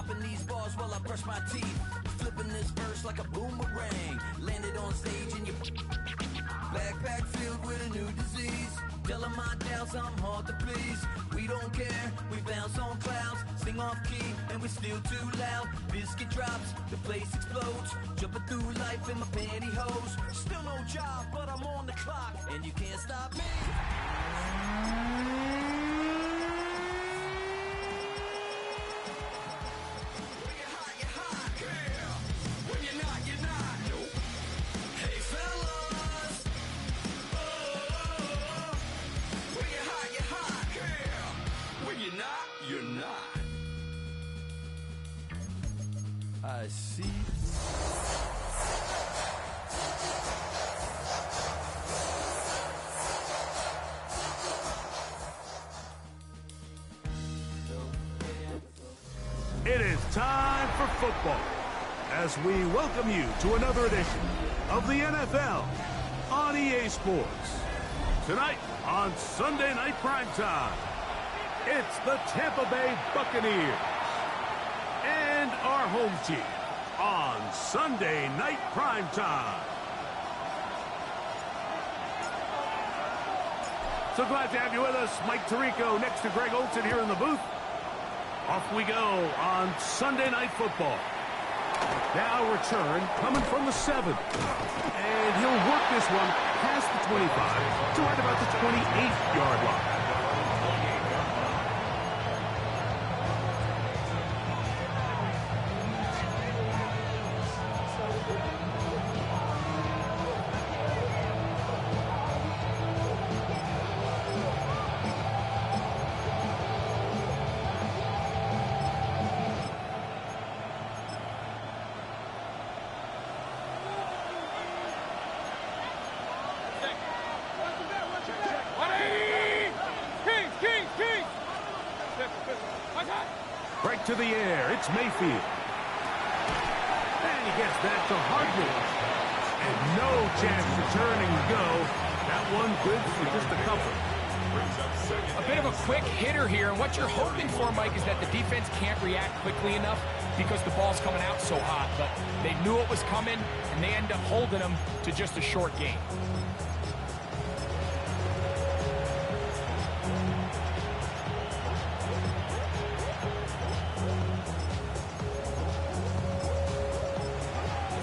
Popping these bars while I brush my teeth. Flipping this verse like a boomerang. Landed on stage in your backpack filled with a new disease. Telling my doubts I'm hard to please. We don't care, we bounce on clouds. Sing off key and we're still too loud. Biscuit drops, the place explodes. Jumping through life in my pantyhose. Still no job, but I'm on the clock. And you can't stop me. I see. It is time for football as we welcome you to another edition of the NFL on EA Sports. Tonight on Sunday Night Primetime, it's the Tampa Bay Buccaneers and our home team on Sunday Night Primetime. So glad to have you with us. Mike Tirico next to Greg Olson here in the booth. Off we go on Sunday Night Football. Now return coming from the 7. And he'll work this one past the 25 to right about the 28-yard line. Right to the air, it's Mayfield. And he gets that to Hardman. And no chance to turn and go. That one good for just a couple. A bit of a quick hitter here, and what you're hoping for, Mike, is that the defense can't react quickly enough because the ball's coming out so hot. But they knew it was coming, and they end up holding them to just a short gain.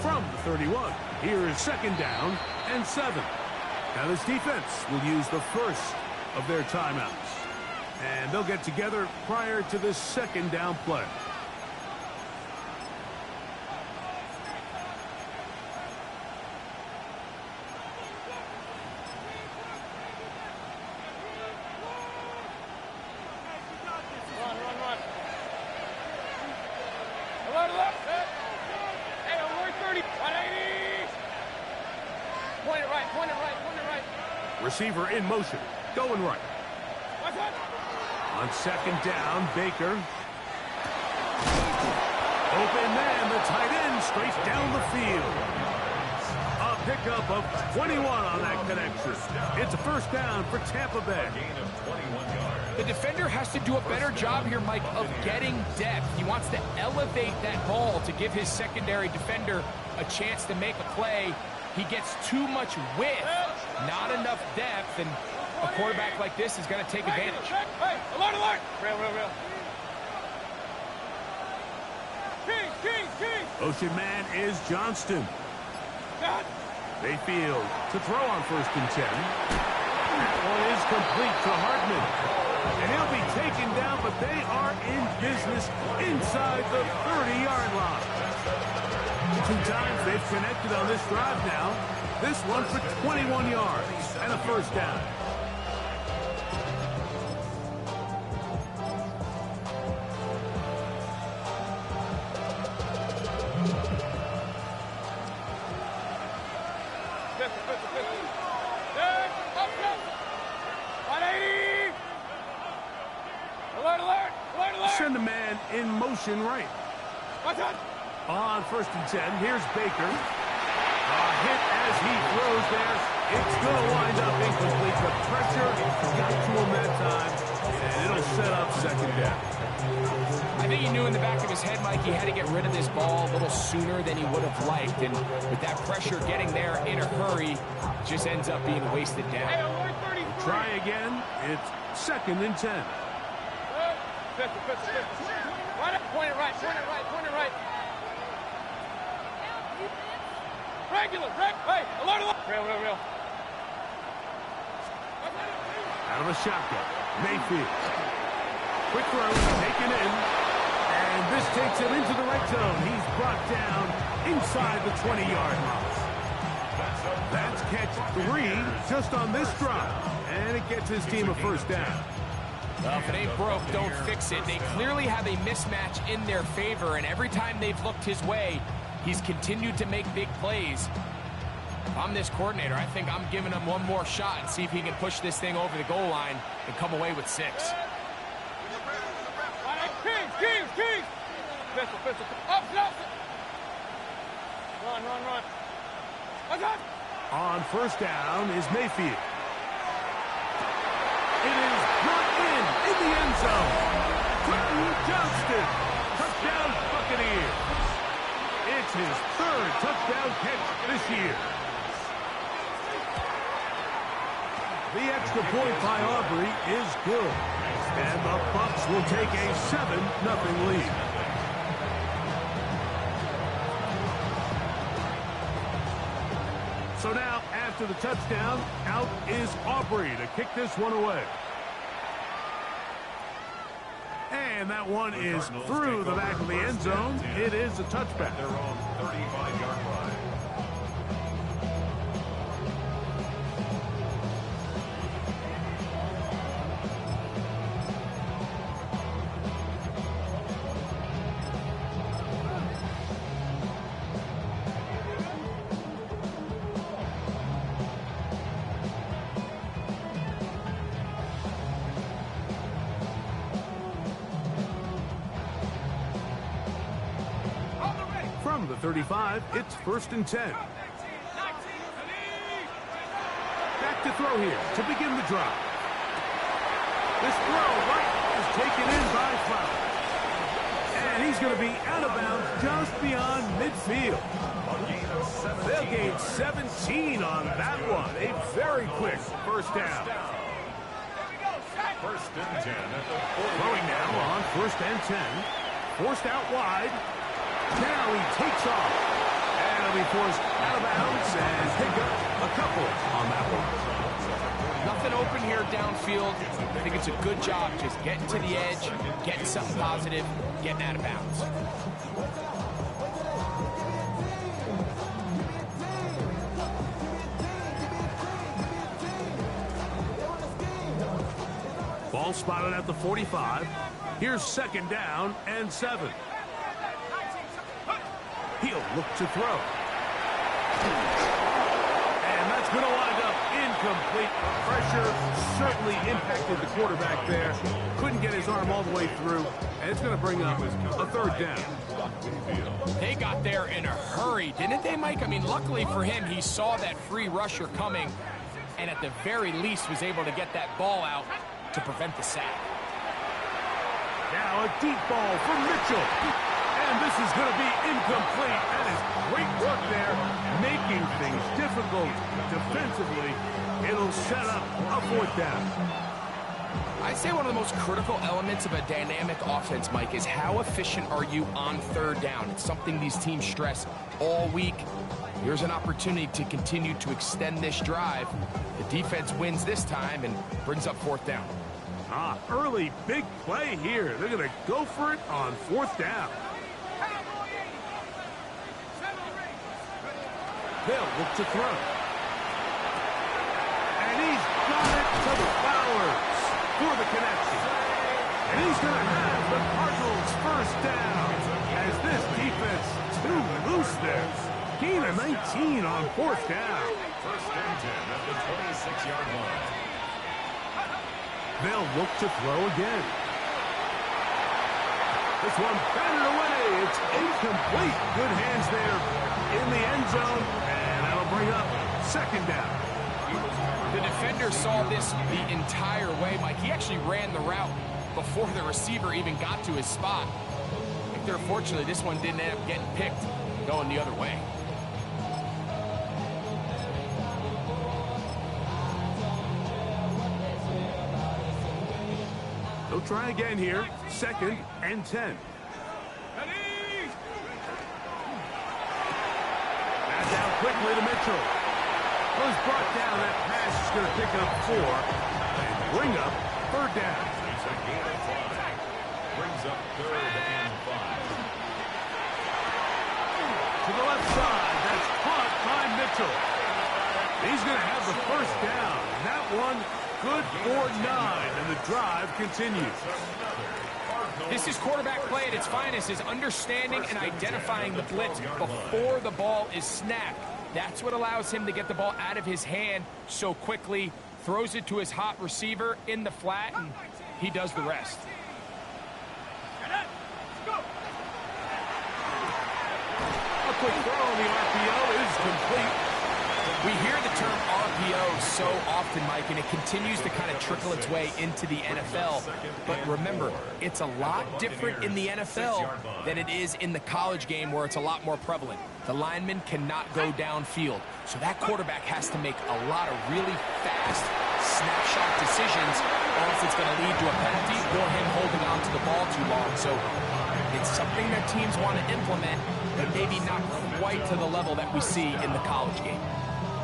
From the 31, here is 2nd down and 7. Now this defense will use the first of their timeouts. And they'll get together prior to this 2nd down play. Receiver in motion, going right. On 2nd down, Baker. Open man, the tight end, straight down the field. A pickup of 21 on that connection. It's a 1st down for Tampa Bay. The defender has to do a better job here, Mike, of getting depth. He wants to elevate that ball to give his secondary defender a chance to make a play. He gets too much width, not enough depth, and a quarterback like this is going to take advantage. Hey, alert, alert! Real. King! Ocean man is Johnston. God. Mayfield to throw on 1st and 10. That one is complete to Hardman. And he'll be taken down, but they are in business inside the 30-yard line. 2 times they've connected on this drive now. This one for 21 yards and a 1st down. Send a man in motion right. On 1st and 10, here's Baker. A hit as he throws there. It's going to wind up incomplete. The pressure got to him that time, and it'll set up 2nd down. I think he knew in the back of his head, Mike, he had to get rid of this ball a little sooner than he would have liked. And with that pressure getting there in a hurry, just ends up being wasted down. Try again. It's 2nd and 10. Point it right, point it right, point it right. Regular, hey, alert. Real. Out of a shotgun. Mayfield. Quick throw, taken in. And this takes him into the red zone. He's brought down inside the 20-yard line. That's catch 3 just on this drive. And it gets his team a first down. Well, if it ain't broke, don't fix it. They clearly have a mismatch in their favor, and every time they've looked his way, he's continued to make big plays. If I'm this coordinator, I think I'm giving him one more shot and see if he can push this thing over the goal line and come away with 6. Kings! Pistol. Up. Run. On first down is Mayfield. It is brought in the end zone. Quentin Johnston. Touchdown Buccaneers. It's his 3rd touchdown catch this year. The extra point by Aubrey is good. And the Bucs will take a 7-0 lead. So now, after the touchdown, out is Aubrey to kick this one away. And that one is through the back of the end zone. It is a touchback. Their own 35-yard line. From the 35, it's 1st and 10. Back to throw here to begin the drive. This throw is taken in by Flower. And he's going to be out of bounds just beyond midfield. They'll gain 17 on that one. A very quick first down. 1st and 10 at the 40. Throwing now on 1st and 10. Forced out wide. Now he takes off. And he'll be forced out of bounds and pick up a couple on that one. Nothing open here downfield. I think it's a good job just getting to the edge, getting something positive, getting out of bounds. Ball spotted at the 45. Here's 2nd down and 7. He'll look to throw. And that's going to wind up incomplete. Pressure certainly impacted the quarterback there. Couldn't get his arm all the way through. And it's going to bring up a 3rd down. They got there in a hurry, didn't they, Mike? I mean, luckily for him, he saw that free rusher coming and at the very least was able to get that ball out to prevent the sack. Now a deep ball from Mitchell. And this is going to be incomplete. That is great work there, making things difficult defensively. It'll set up a 4th down. I'd say one of the most critical elements of a dynamic offense, Mike, is how efficient are you on 3rd down? It's something these teams stress all week. Here's an opportunity to continue to extend this drive. The defense wins this time and brings up 4th down. Early big play here. They're going to go for it on 4th down. They'll look to throw. And he's got it to the Flowers for the connection. And he's going to have the Cardinals' 1st down as this defense too loose there. Gain of 19 on 4th down. 1st and 10 at the 26-yard line. They'll look to throw again. This one batted away. It's incomplete. Good hands there in the end zone. And that'll bring up 2nd down. The defender saw this the entire way, Mike. He actually ran the route before the receiver even got to his spot. I think fortunately, this one didn't end up getting picked, going the other way. They'll try again here. 2nd and 10. Pass down quickly to Mitchell. Was brought down. That pass is going to pick up 4 and bring up 3rd down. It's a gain of 5. Brings up 3rd and 5. To the left side. That's caught by Mitchell. He's going to have the 1st down. That one good for 9, and the drive continues. This is quarterback play at its finest, is understanding and identifying the blitz before the ball is snapped. That's what allows him to get the ball out of his hand so quickly, throws it to his hot receiver in the flat, and he does the rest. A quick throw on the RPO is complete. We hear the term RPO so often, Mike, and it continues to kind of trickle its way into the NFL. But remember, it's a lot different in the NFL than it is in the college game where it's a lot more prevalent. The lineman cannot go downfield, so that quarterback has to make a lot of really fast snapshot decisions, or else it's going to lead to a penalty or him holding on to the ball too long. So it's something that teams want to implement, but maybe not quite to the level that we see in the college game.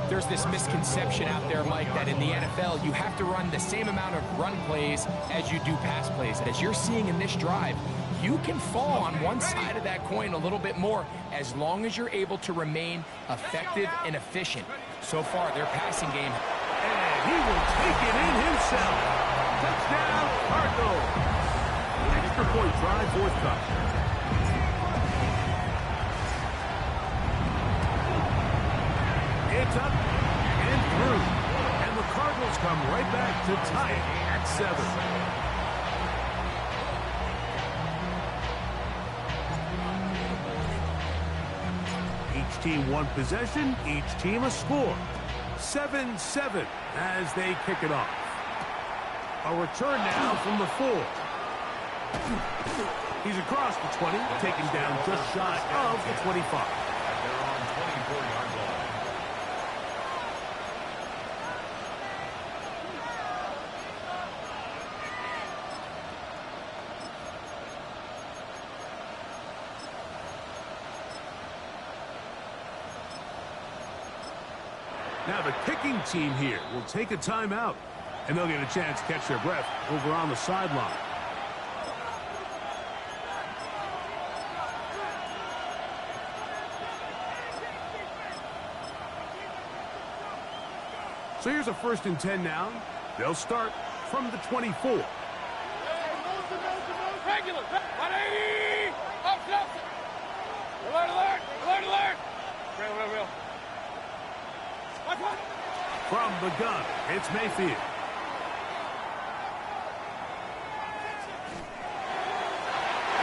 There's this misconception out there, Mike, that in the NFL, you have to run the same amount of run plays as you do pass plays. As you're seeing in this drive, you can fall on one side of that coin a little bit more as long as you're able to remain effective and efficient. So far, their passing game. And he will take it in himself. Touchdown, Cardinals. Extra point drive, 4th cut. It's up and through. And the Cardinals come right back to tie it at 7. Each team one possession, each team a score. 7-7 as they kick it off. A return now from the 4. He's across the 20, taken down just shy of the 25. They're on 24-yard line. Now the kicking team here will take a timeout, and they'll get a chance to catch their breath over on the sideline. So here's a 1st and 10 now. They'll start from the 24. Regular. 180. Up. Alert. Real. From the gun, it's Mayfield.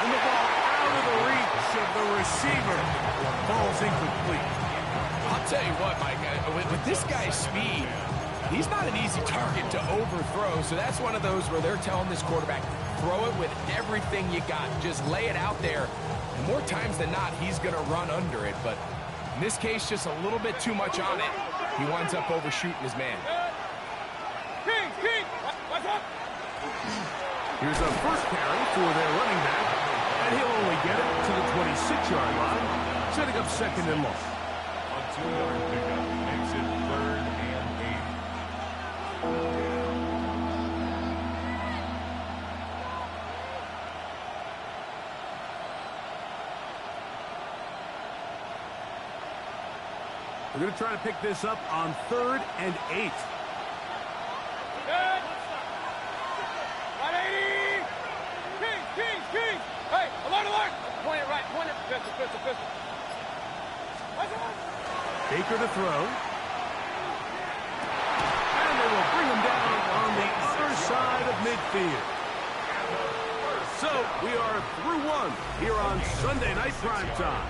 And the ball out of the reach of the receiver. Ball's incomplete. I'll tell you what, Mike, with this guy's speed, he's not an easy target to overthrow, so that's one of those where they're telling this quarterback, throw it with everything you got. Just lay it out there. And more times than not, he's going to run under it, but in this case, just a little bit too much on it. He winds up overshooting his man. King. What's up? Here's a 1st carry for their running back, and he'll only get it to the 26-yard line, setting up 2nd and long. A 2-yard pickup makes it 3rd and 8. We're going to try to pick this up on 3rd and 8. Good. 180. King. Hey, alert. Point it right. Pistol. Baker to throw. And they will bring him down on the other side of midfield. So we are through 1 here on Sunday Night Primetime.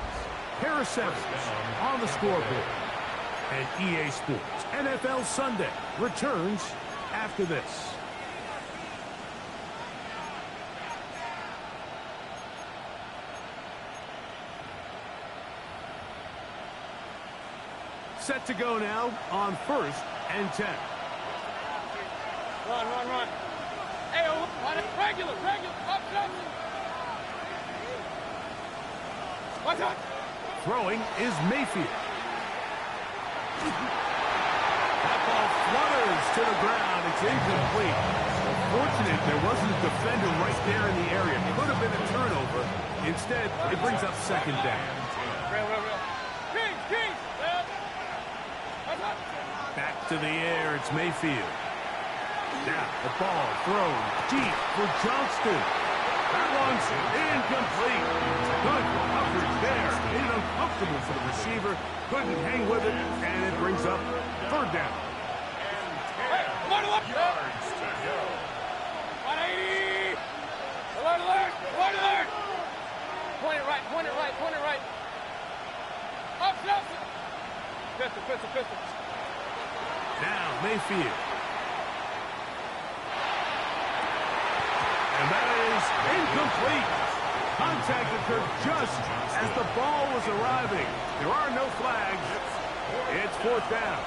Pair of 7 on the scoreboard. And EA Sports NFL Sunday returns after this. Set to go now on 1st and 10. Run, run, run. Hey, regular, up, up. Watch out. Throwing is Mayfield. That ball flutters to the ground. It's incomplete. Unfortunate there wasn't a defender right there in the area. It could have been a turnover. Instead, it brings up 2nd down. Real. Kings. Back to the air, it's Mayfield. Now the ball thrown deep for Johnston. That one's incomplete. Good coverage there. Made it uncomfortable for the receiver. Couldn't hang with it, and it brings up 3rd down. Hey, yards to go. 180. Alert. Point it right. Up. Pistol. Now Mayfield. And that is incomplete. Contact occurred just as the ball was arriving. There are no flags. It's 4th down.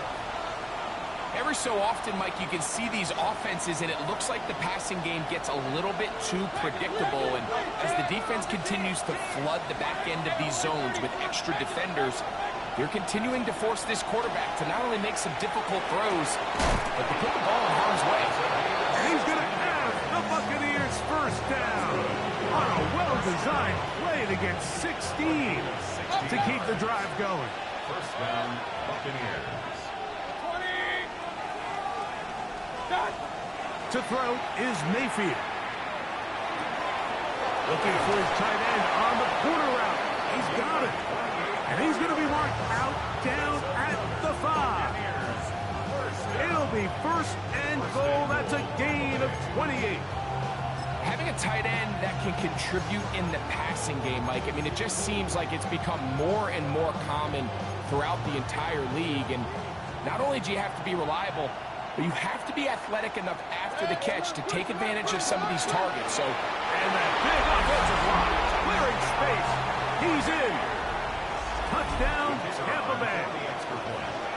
Every so often, Mike, you can see these offenses, and it looks like the passing game gets a little bit too predictable. And as the defense continues to flood the back end of these zones with extra defenders, they're continuing to force this quarterback to not only make some difficult throws, but to put the ball in harm's way. And he's going to have the Buccaneers 1st down on a well-designed play to get 16 to keep the drive going. 1st down, Buccaneers. 20. To throw is Mayfield. Looking for his tight end on the corner route. He's got it. And he's going to be marked out down at the 5. It'll be 1st and goal. That's a gain of 28. Having a tight end that can contribute in the passing game, Mike, I mean, it just seems like it's become more and more common throughout the entire league. And not only do you have to be reliable, but you have to be athletic enough after the catch to take advantage of some of these targets. So, and that big offensive line clearing space. He's in. Touchdown, Tampa Bay.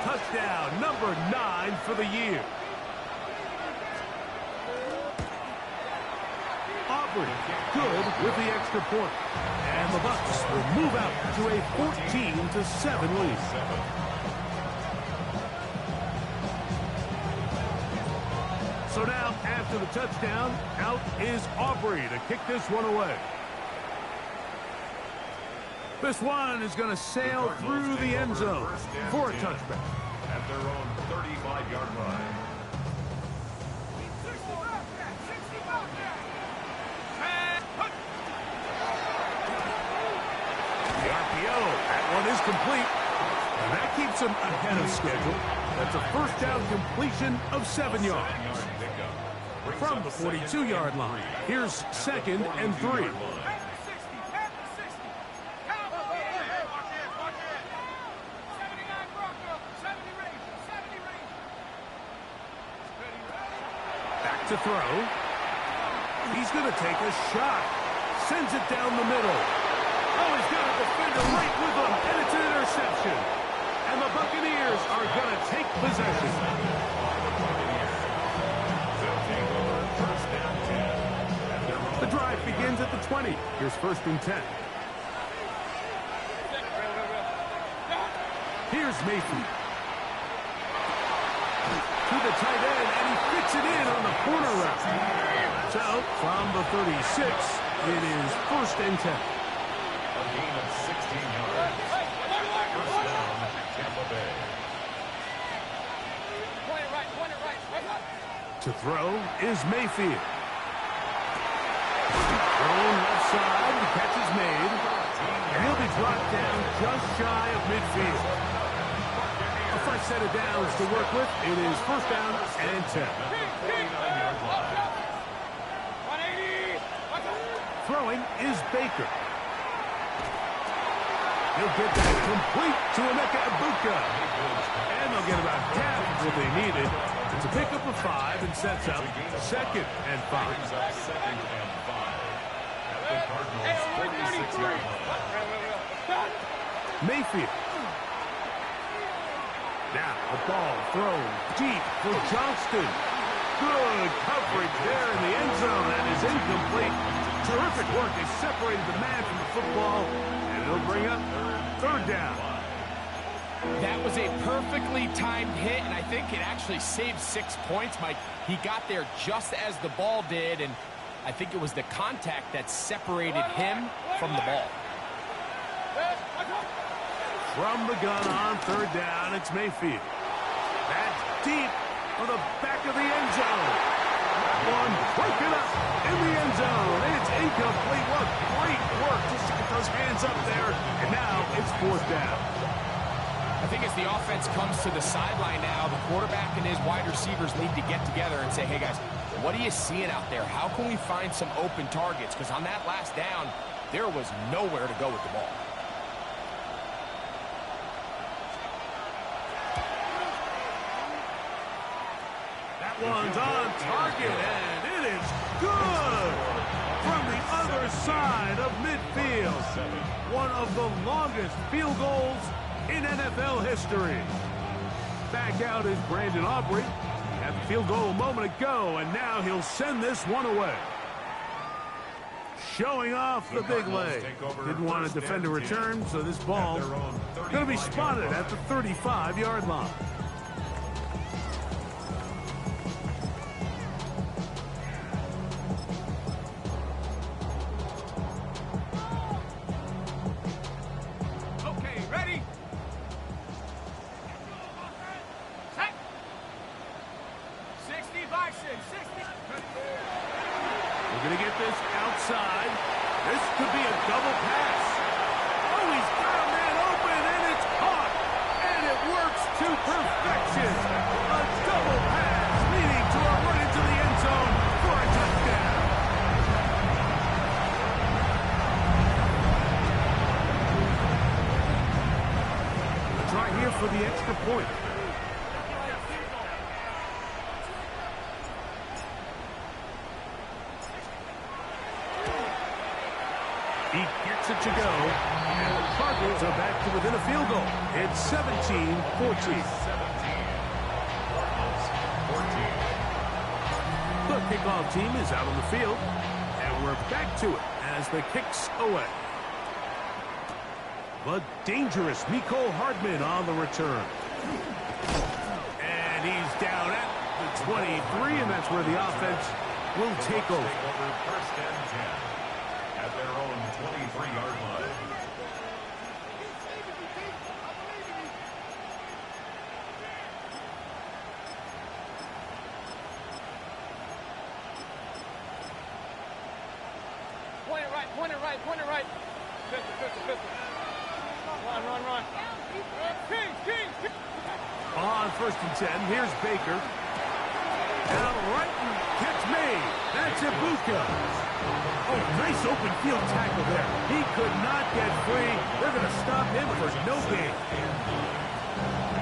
Touchdown number 9 for the year. Aubrey good with the extra point. And the Bucs will move out to a 14-7 lead. So now, after the touchdown, out is Aubrey to kick this one away. This one is going to sail through the end zone for a touchback. At their own 35-yard line. The RPO, that one is complete. And that keeps him ahead of schedule. That's a 1st down completion of 7 yards. From the 42-yard line, here's 2nd and 3. Back to throw. He's going to take a shot. Sends it down the middle. Oh, he's got a defender right with him, and it's an interception. And the Buccaneers are going to take possession. The drive begins at the 20. Here's 1st and 10. Here's Mayfield. To the tight end, and he fits it in on the corner route. So, from the 36, it is 1st and 10. A gain of 16 yards. 1st down, Tampa Bay. Point it right. To throw is Mayfield. Thrown left side, the catch is made. And he'll be brought down just shy of midfield. A fresh set of downs to work with. It is 1st down and 10. 49-yard line. 180. Throwing is Baker. He'll get that complete to Emeka Egbuka. And they'll get about half of what they needed. It's a pickup of 5 and sets up 2nd and 5. Brings up 2nd and 5. At the Cardinals' 46-yard line. Mayfield. Now, a ball thrown deep for Johnston. Good coverage there in the end zone. That is incomplete. Terrific work. They separated the man from the football, and it'll bring up third down. That was a perfectly timed hit, and I think it actually saved 6 points, Mike. He got there just as the ball did, and I think it was the contact that separated him from the ball. From the gun on third down, it's Mayfield. That's deep for the back of the end zone. One broken up in the end zone. It's incomplete. What great work just to get those hands up there. And now it's fourth down. I think as the offense comes to the sideline now, the quarterback and his wide receivers need to get together and say, hey, guys, what are you seeing out there? How can we find some open targets? Because on that last down, there was nowhere to go with the ball. That one's on target, and it is good from the other side of midfield. One of the longest field goals in NFL history. Back out is Brandon Aubrey. Had the field goal a moment ago, and now he'll send this one away. Showing off the big leg. Didn't want to defend a return, so this ball going to be spotted at the 35-yard line. Okay, ready? Set. 60 by 6, 60. We're going to get this outside. This could be a double pass. Oh, he's got a man open, and it's caught. And it works to perfection. A double pass leading to a run into the end zone for a touchdown. A try here for the extra point. He gets it to go, and the Cardinals are back to within a field goal. It's 17-14. The kickoff team is out on the field, and we're back to it as the kick's away. The dangerous Mecole Hardman on the return. And he's down at the 23, and that's where the offense will take over. First and 10. At their own 23-yard line. Point it right, point it right, point it right. Pistol. Run. King. On first and 10, here's Baker. Down right and catch me. That's Ibuka. Oh, nice open field tackle there. He could not get free. They're going to stop him for no gain.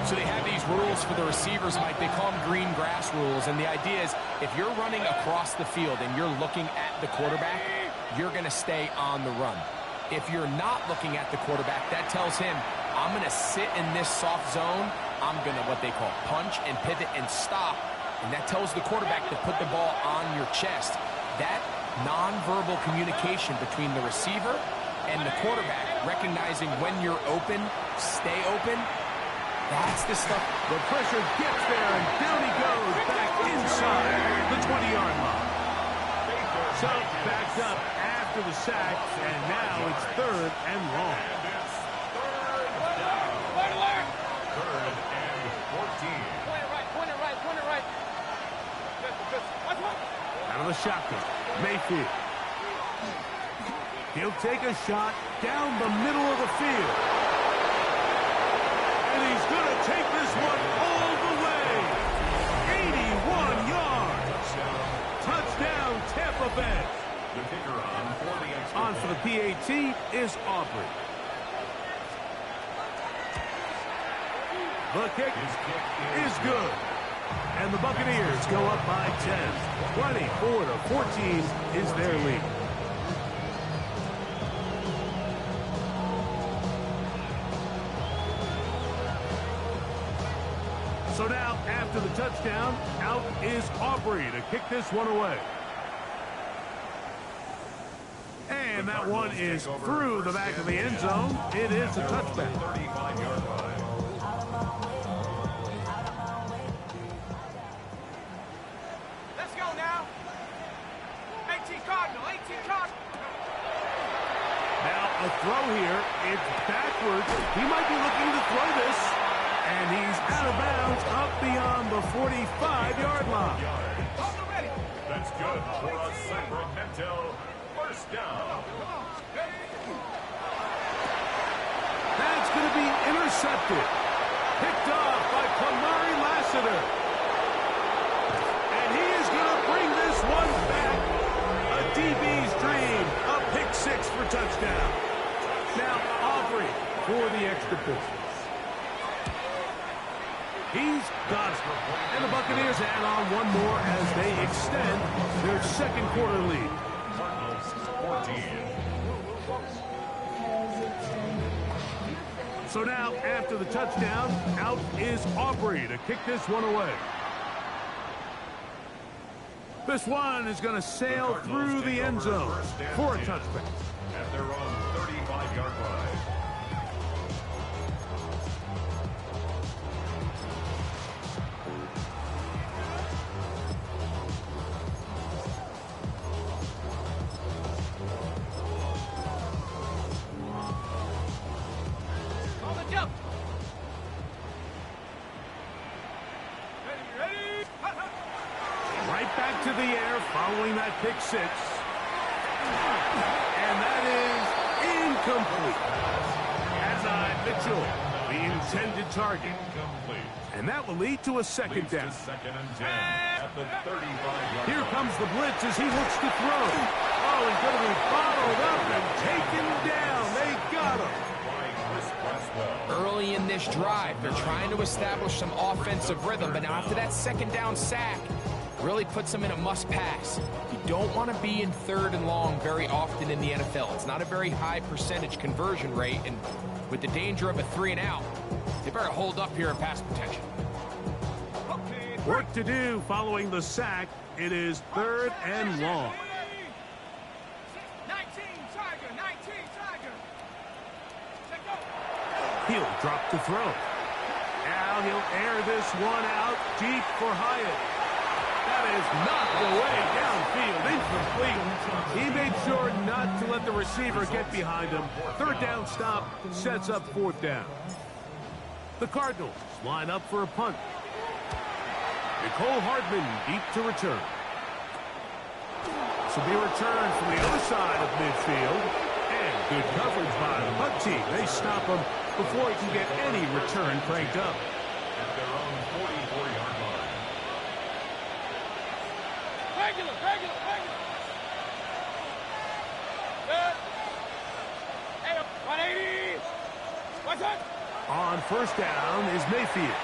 So they have these rules for the receivers, Mike. They call them green grass rules. And the idea is if you're running across the field and you're looking at the quarterback, you're going to stay on the run. If you're not looking at the quarterback, that tells him, I'm going to sit in this soft zone. I'm going to what they call punch and pivot and stop. And that tells the quarterback to put the ball on your chest. That nonverbal communication between the receiver and the quarterback, recognizing when you're open, stay open, that's the stuff. The pressure gets there, and down he goes back inside the 20-yard line. So backed up after the sack, and now it's third and long. Third and 14. Point it right. Pistol. Out of the shotgun, Mayfield. He'll take a shot down the middle of the field. And he's going to take this one all the way. 81 yards. Touchdown, Tampa Bay. The kicker On for the PAT is Aubrey. The kick is good. And the Buccaneers go up by 10. 24-14 is their lead. So now, after the touchdown, out is Aubrey to kick this one away. And that one is through the back of the end zone. It is a touchdown. 35-yard line. Let's go now. 18 Cardinal, 18 Cardinal. Now a throw here. It's backwards. He might be looking to throw this. And he's out of bounds up beyond the 45-yard line. That's good for a Sacramento first down. That's going to be intercepted. Picked off by Kamari Lassiter. And he is going to bring this one back. A DB's dream. A pick six for touchdown. Now Aubrey for the extra point. He's got it. And the Buccaneers add on one more as they extend their second quarter lead. Cardinals 14. So now, after the touchdown, out is Aubrey to kick this one away. This one is going to sail through the end zone for a touchback. At their own 35-yard line. Right back to the air following that pick six. And that is incomplete. Azai Mitchell, the intended target. Incomplete. And that will lead to a second down. Second and 10 at the 35-yard Here line. comes the blitz as he looks to throw. Oh, he's going to be bottled up and taken down. They got him. By Chris Braswell. Early in this drive, they're trying to establish some offensive rhythm, but now after that second down sack, really puts them in a must-pass. You don't want to be in third and long very often in the NFL. It's not a very high percentage conversion rate, and with the danger of a 3-and-out, they better hold up here in pass protection. Work to do following the sack. It is third and long. 19 Tiger, 19 Tiger. Let go. He'll drop to throw. Now he'll air this one out deep for Hyatt. That is knocked away downfield, incomplete. He made sure not to let the receiver get behind him. Third down stop sets up fourth down. The Cardinals line up for a punt. Nicole Hardman deep to return. This will be returned from the other side of midfield. And good coverage by the punt team. They stop him before he can get any return cranked up. At their own 44-yard line. Regular. Good. Hey, 180. What's up? On first down is Mayfield.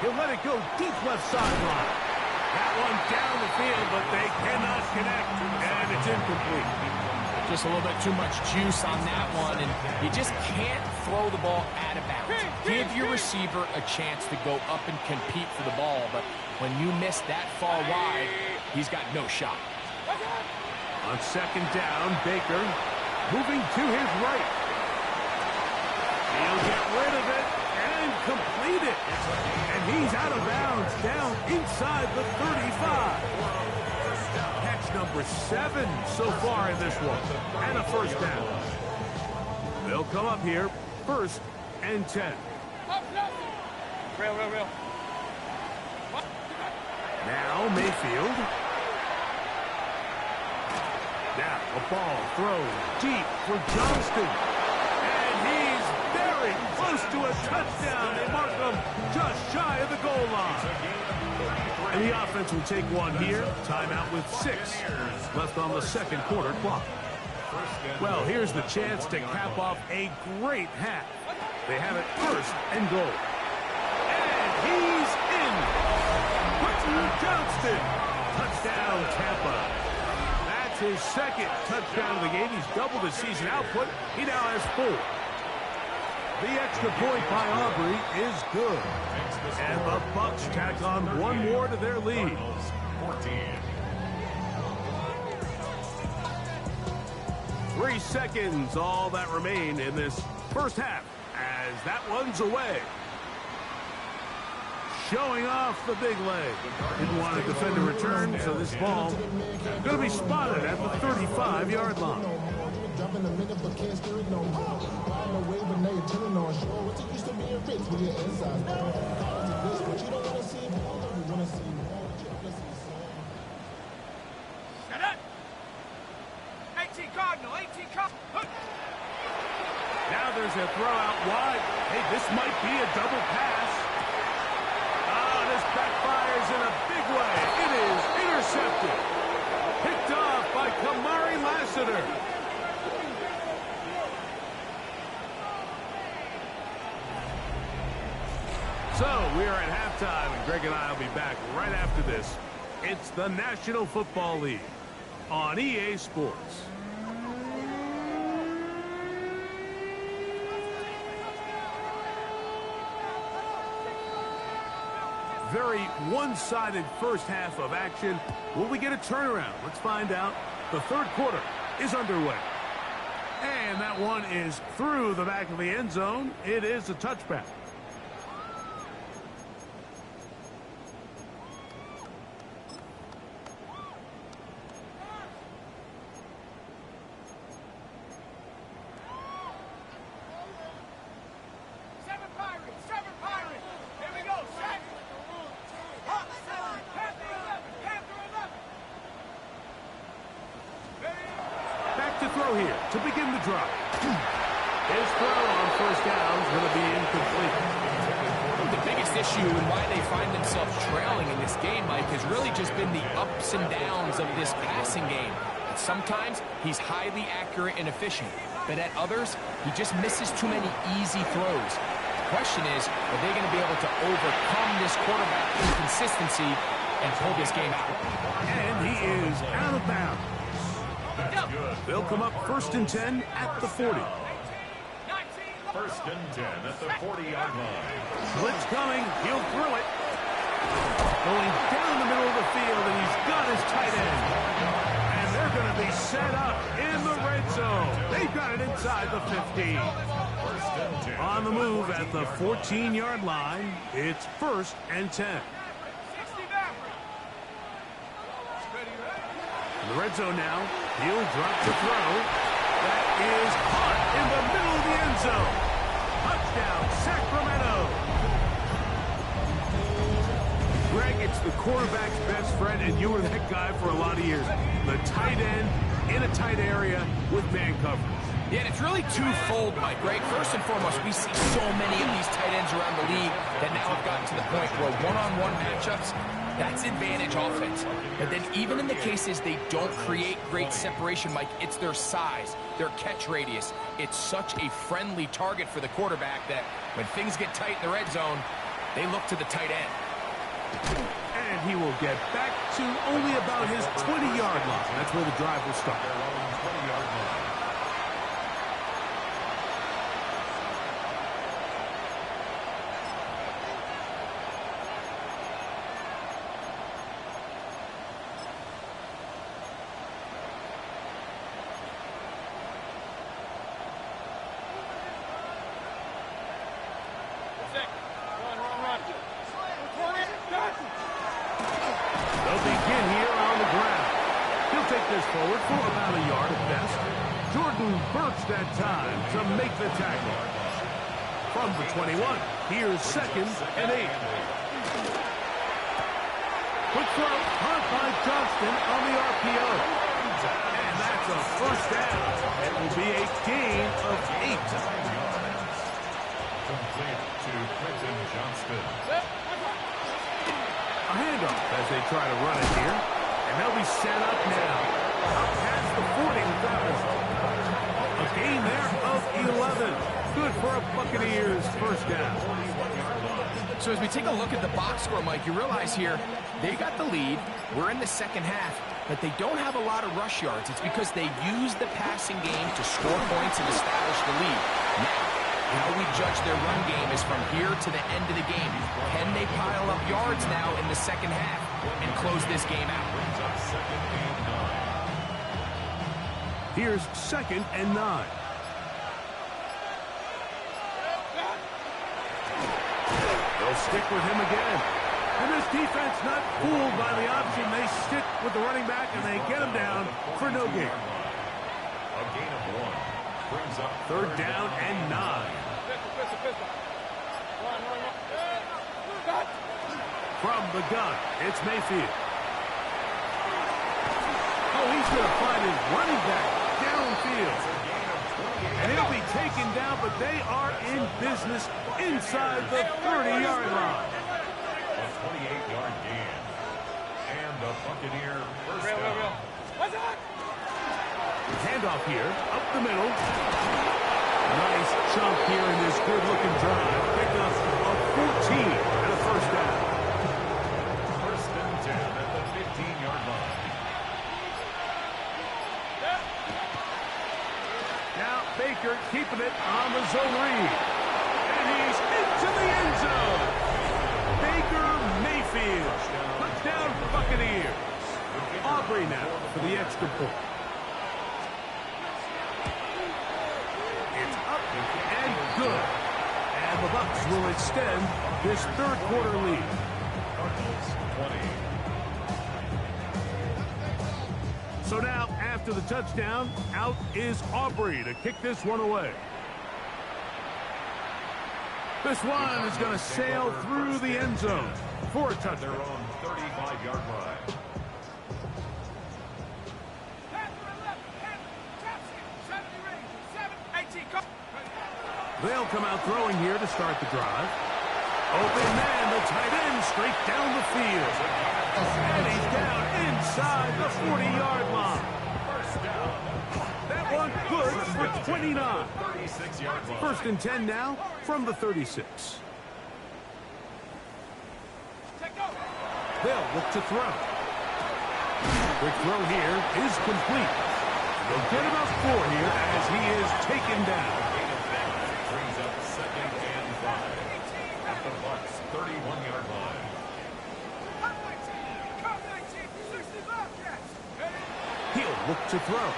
He'll let it go deep left sideline. That one down the field, but they cannot connect, and it's incomplete. Just a little bit too much juice on that one, and you just can't throw the ball out of bounds. Give your receiver a chance to go up and compete for the ball, but when you miss that far wide, he's got no shot. On second down, Baker moving to his right. He'll get rid of it and complete it. And he's out of bounds down inside the 35. Catch number 7 so far in this one. And a first down. They'll come up here, first and 10. Real. Now Mayfield. Now a ball thrown deep for Johnston. And he's very close to a touchdown. They mark him just shy of the goal line. And the offense will take one here. Timeout with 6 left on the second quarter clock. Well, here's the chance to cap off a great half. They have it first and goal. And he's in. Quentin Johnston. Touchdown, Tampa. That's his second touchdown of the game. He's doubled his season output. He now has 4. The extra point by Aubrey is good. And the Bucks tack on one more to their lead. 14. 3 seconds, all that remain in this first half, as that one's away. Showing off the big leg. Didn't want to defend a return, so this ball going to be spotted at the 35-yard line. Shut up! 18 Cardinal, 18 Cardinal. Now there's a throw out wide. Hey, this might be a double pass. This backfires in a big way. It is intercepted. Picked off by Kamari Lassiter. So we are at halftime, and Greg and I will be back right after this. It's the National Football League on EA Sports. Very one-sided first half of action. Will we get a turnaround? Let's find out. The third quarter is underway. And that one is through the back of the end zone. It is a touchback. Here to begin the drive. His throw on first down is going to be incomplete. The biggest issue and why they find themselves trailing in this game, Mike, has really just been the ups and downs of this passing game. Sometimes he's highly accurate and efficient, but at others, he just misses too many easy throws. The question is, are they going to be able to overcome this quarterback inconsistency and pull this game out? And he is out of bounds. They'll come up 1st and 10 at the 40. 1st and 10 at the 40-yard line. Blitz coming. He'll throw it. Going down the middle of the field, and he's got his tight end. And they're going to be set up in the red zone. They've got it inside the 15. On the move at the 14-yard line, it's 1st and 10. In the red zone now, he'll drop the throw. That is caught in the middle of the end zone. Touchdown, Sacramento. Greg, it's the quarterback's best friend, and you were that guy for a lot of years. The tight end in a tight area with man coverage. Yeah, and it's really twofold, Mike, right? First and foremost, we see so many of these tight ends around the league that now have gotten to the point where one-on-one matchups, that's advantage offense. But then even in the cases they don't create great separation, Mike, it's their size, their catch radius. It's such a friendly target for the quarterback that when things get tight in the red zone, they look to the tight end. And he will get back to only about his 20-yard line. That's where the drive will start. 20-yard line. Forward for about a yard at best. Jordan Burks that time to make the tackle. From the 21, here's 2nd and 8. Quick throw, caught by Johnston on the RPO. And that's a 1st down. It will be a gain of 8. Complete to Quentin Johnston. A handoff as they try to run it here. And they'll be set up now. Up past the 40 with that one. A gain there of 11. Good for a Buccaneers 1st down. So as we take a look at the box score, Mike, you realize here they got the lead. We're in the second half, but they don't have a lot of rush yards. It's because they use the passing game to score points and establish the lead. Now, How we judge their run game is from here to the end of the game. Can they pile up yards now in the second half and close this game out? Brings up 2nd and 9. Here's 2nd and 9. They'll stick with him again. And this defense not fooled by the option. They stick with the running back and they get him down for no gain. A gain of 1. Brings up 3rd down and 9. From the gun, it's Mayfield. Oh, he's going to find his running back downfield. And he'll be taken down, but they are in business inside the 30-yard line. A 28-yard gain. And the Buccaneer first down. Handoff here, up the middle. Nice chunk here in this good-looking drive. Pick up a 14 and a first down. 1st and 10 at the 15-yard line. Now Baker keeping it on the zone read. And he's into the end zone. Baker Mayfield. Touchdown Buccaneers. Aubrey now for the extra point. It's up and good. And the Bucs will extend this 3rd quarter lead. Cardinals 20. So now, after the touchdown, out is Aubrey to kick this one away. This one is going to sail through the end zone for a Their touchdown. own 35-yard line. They'll come out throwing here to start the drive. Open man, the tight end, straight down the field. And he's down inside the 40-yard line. First down. That one good for 29. 36-yard line. 1st and 10 now from the 36. They'll look to throw. Quick throw here is complete. They'll get about 4 here as he is taken down. Brings up 2nd and 5 at the Bucs 31-yard line. He'll look to throw.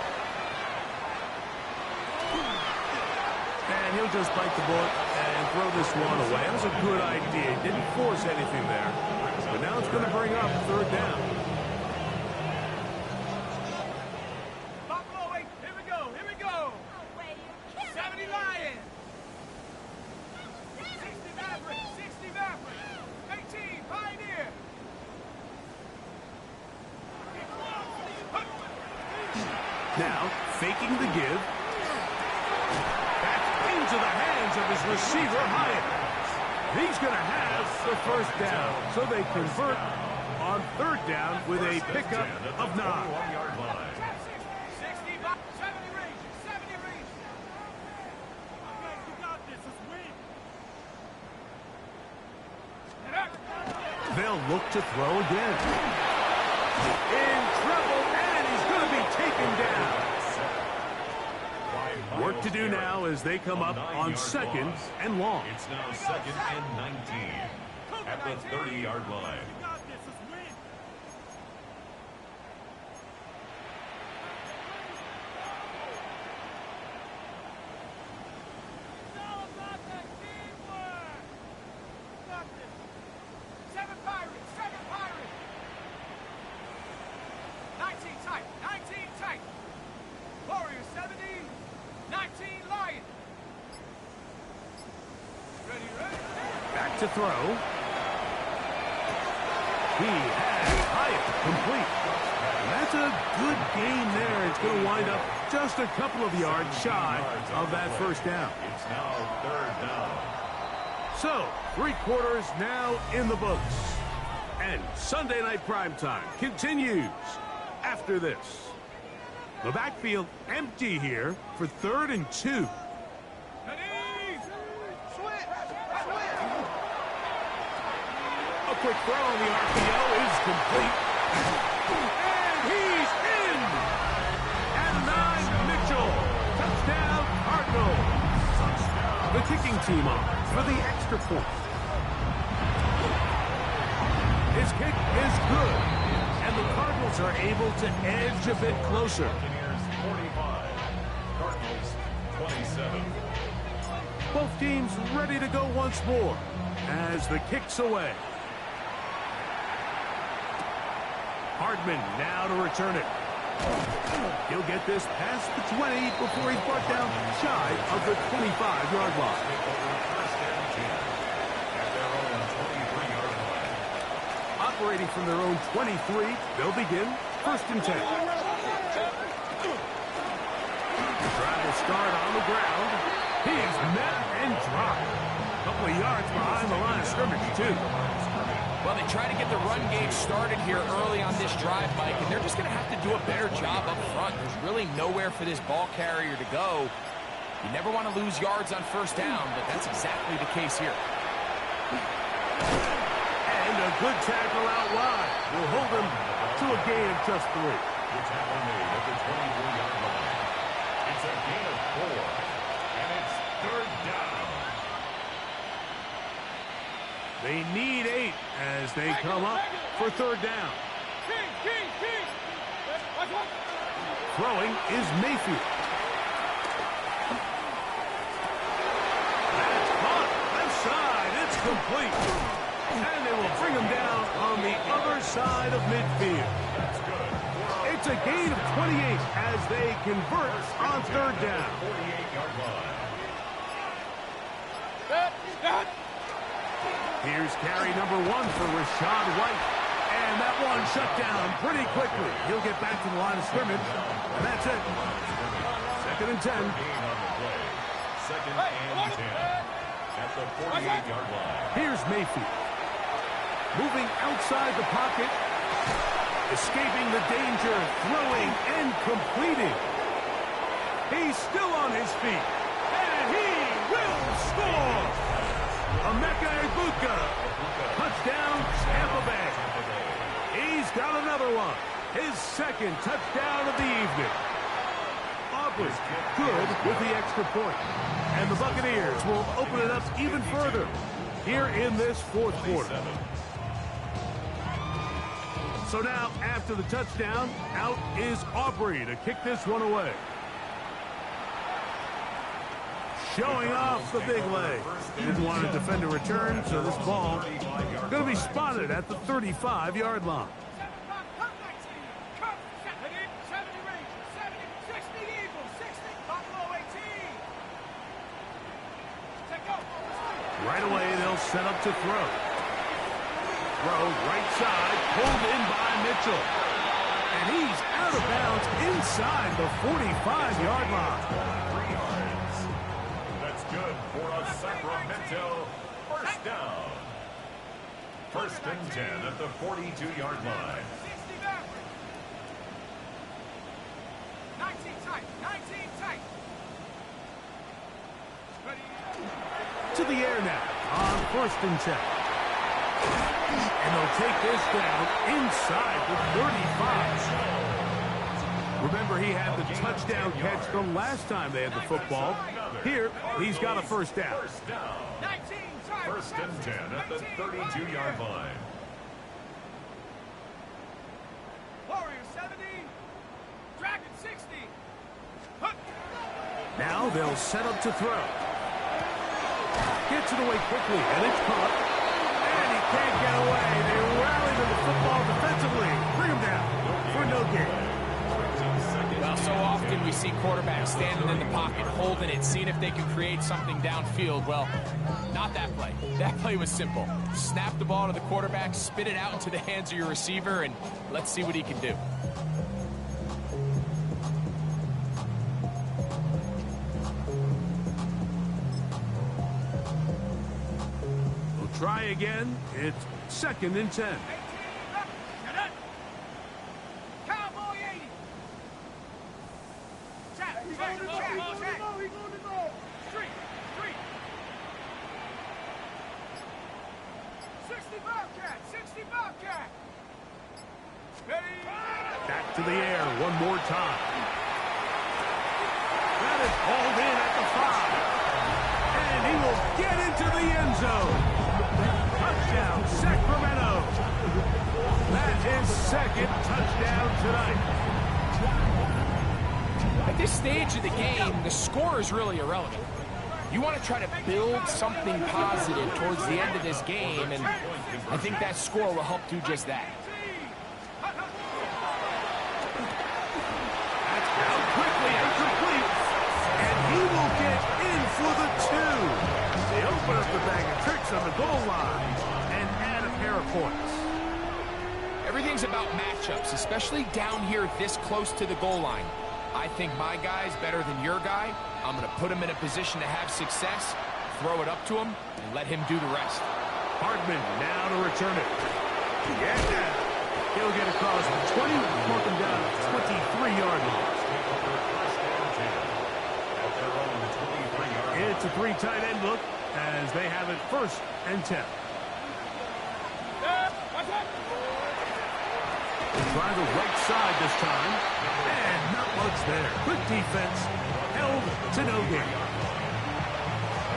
And he'll just bite the bullet and throw this one away. That was a good idea. Didn't force anything there. But now it's going to bring up 3rd down. Buffalo, wait, here we go. 70 Lions. 60 Mavericks. 18 Pioneer. Now, faking the give. Back into the hands of his receiver, Hyatt. He's going to have the first down. So they convert on 3rd down with a pickup of 9. 21-yard line. 70 Rangers. 70 Rangers. Okay, you got this. Let's win. They'll look to throw again. In trouble, and he's going to be taken down. Work to do now as they come up on 2nd and long. It's now 2nd and 19 at the 30-yard line. You got this. Let's win. It's all about that teamwork. Got this. 7 Pirates. 19 tight. Warriors 70. 19 Lions. Ready. Back to throw. He has Hyatt complete. And that's a good gain there. It's going to wind up just a couple of yards shy of that first down. It's now 3rd down. So, 3 quarters now in the books. And Sunday Night Primetime continues after this. The backfield empty here for 3rd and 2. A quick throw on the RPO is complete. And he's in! At 9, Mitchell. Touchdown, Cardinals. The kicking team on for the extra point. His kick is good, and the Cardinals are able to edge a bit closer. Buccaneers 45, Cardinals 27. Both teams ready to go once more as the kick's away. Hardman now to return it. He'll get this past the 20 before he's brought down shy of the 25-yard line. First and 10 at their own 23-yard line. Operating from their own 23, they'll begin first and 10. Trying to start on the ground. He's met and dropped. A couple of yards behind the line of scrimmage, too. Well, they try to get the run game started here early on this drive, Mike, and they're just going to have to do a better job up front. There's really nowhere for this ball carrier to go. You never want to lose yards on first down, but that's exactly the case here. And a good tackle out wide will hold him to a gain of just 3. The tackle made at the 23-yard line. It's a gain of 4, and it's third down. They need 8 as they come up for third down. Throwing is Mayfield. That's caught. Left side. It's complete. And they will bring him down on the other side of midfield. It's a gain of 28 as they convert on third down. 48-yard line. Here's carry number 1 for Rashad White. And that one shut down pretty quickly. He'll get back to the line of scrimmage. And that's it. Second and 10. Gain on the play. Second and 10 at the 48-yard line. Here's Mayfield. Moving outside the pocket. Escaping the danger. Throwing and completing. He's still on his feet. And he will score. Emeka Egbuka. Touchdown, Tampa Bay. He's got another one. His second touchdown of the evening. Aubrey good with the extra point. And the Buccaneers will open it up even further here in this fourth quarter. So now, after the touchdown, out is Aubrey to kick this one away. Showing off the big leg. Didn't want to defend a return, so this ball going to be spotted at the 35-yard line. Right away, they'll set up to throw. Throw right side, pulled in by Mitchell. And he's out of bounds inside the 45-yard line. 3 yards. That's good for a Sacramento first down. First and 10 at the 42-yard line. 19 tight, 19 tight. To the air now on first and 10. And they'll take this down inside the 35. Remember, he had the touchdown catch the last time they had the football. Here, he's got a first down. First and 10 at the 32-yard line. Warrior 70, Dragon 60. Now they'll set up to throw. Gets it away quickly, and it's caught. And he can't get away. They rally to the football defensively. Bring him down for no gain. Well, so often we see quarterbacks standing in the pocket, holding it, seeing if they can create something downfield. Well, not that play. That play was simple. Snap the ball to the quarterback, spit it out into the hands of your receiver, and let's see what he can do. Try again. It's second and 10. Cowboy 80. Check. Street. 60 Bobcat. 60 Bobcat. Back to the air one more time. That is hauled in at the 5. And he will stage of the game, the score is really irrelevant. You want to try to build something positive towards the end of this game, and I think that score will help do just that. That's out quickly and complete. And he will get in for the 2. They open up the bag of tricks on the goal line and add a pair of points. Everything's about matchups, especially down here this close to the goal line. I think my guy's better than your guy. I'm going to put him in a position to have success, throw it up to him, and let him do the rest. Hardman now to return it. Yeah. He'll get across the 20, mark him down at 23-yard line. It's a 3 tight end look as they have it 1st and 10. Try the right side this time. And not much there. Good defense. Held to no gain.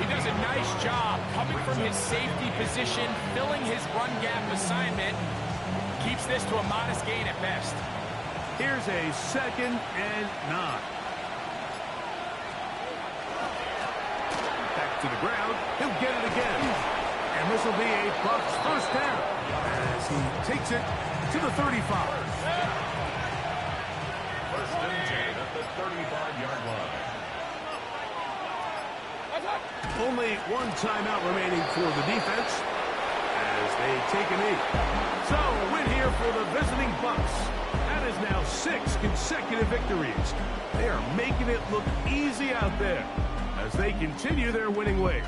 He does a nice job coming from his safety position, filling his run gap assignment. Keeps this to a modest gain at best. Here's a 2nd and 9. Back to the ground. He'll get it again. And this will be a Bucs 1st down as he takes it to the 35. 1st and 10 at the 35-yard line. Only 1 timeout remaining for the defense as they take a knee. So a win here for the visiting Bucs. That is now 6 consecutive victories. They are making it look easy out there as they continue their winning ways.